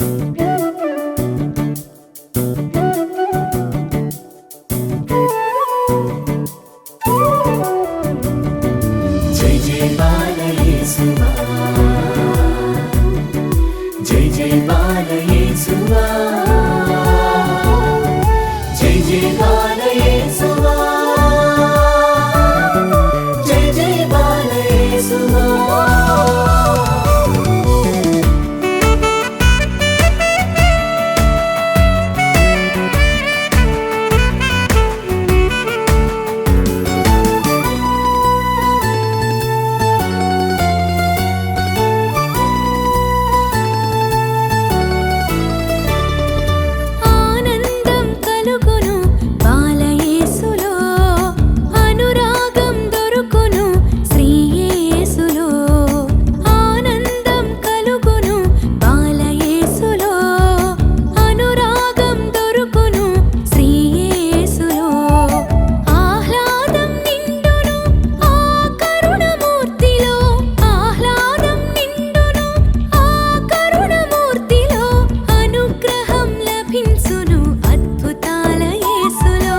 జై జై బాల యేసువా, జై జై బాల యేసువా, జై జై బాల యేసువా, జై జై బాల యేసువా. ఆనందం కలుగును బాలయేసులో, అనురాగం దొరుకును శ్రీయేసులో. ఆనందం కలుగును బాలయేసులో, అనురాగం దొరుకును శ్రీయేసులో. ఆహ్లాదం నిండును ఆ కరుణమూర్తిలో, ఆహ్లాదం నిండును ఆ కరుణమూర్తిలో. అనుగ్రహం లభించును అద్భుతాల యేసులో,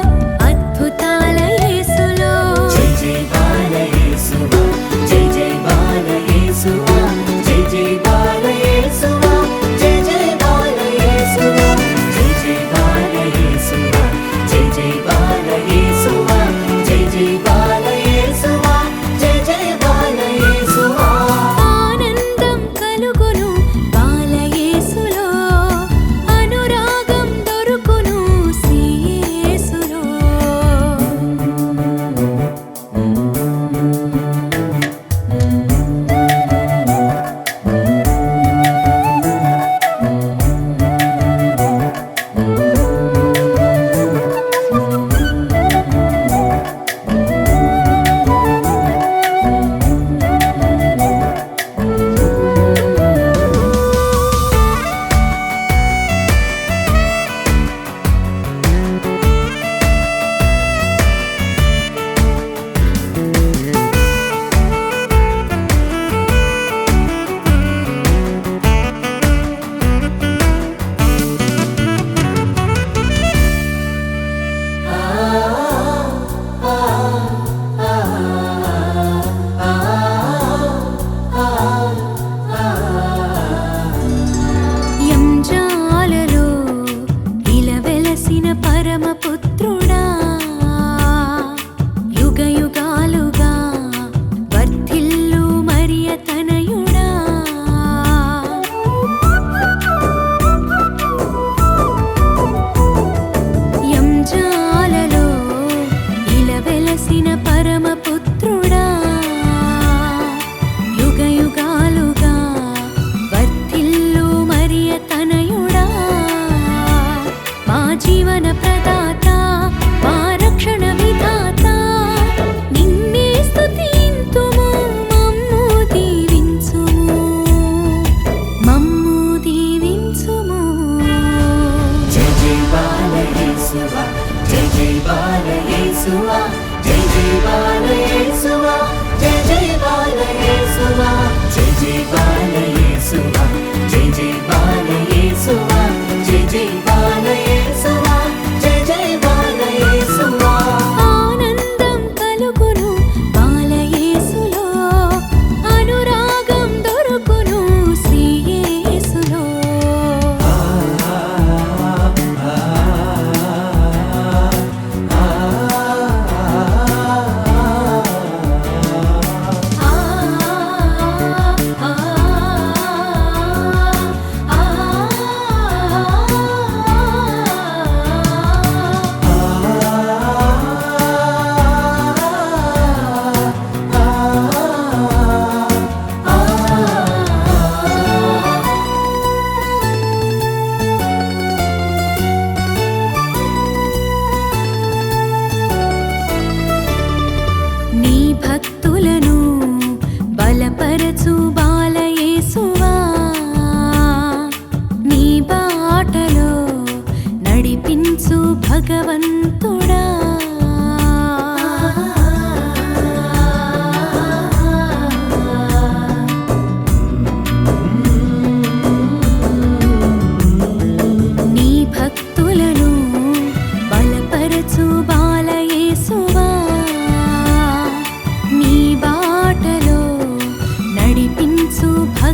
అద్భుతాల యేసులో. జై జై బాల యేసువా, జై జై బాల యేసువా, జై జై బాల యేసువా, జై జై బాల యేసువా, జై జై బాల యేసువా, జై జై బాల యేసువా, జై జై బాల యేసువా, జై జై బాల యేసువా. ఆనందం కలుగును బాలయేసులో, అనురాగం దొరుకును శ్రీయేసులో.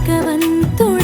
భగవంతుడా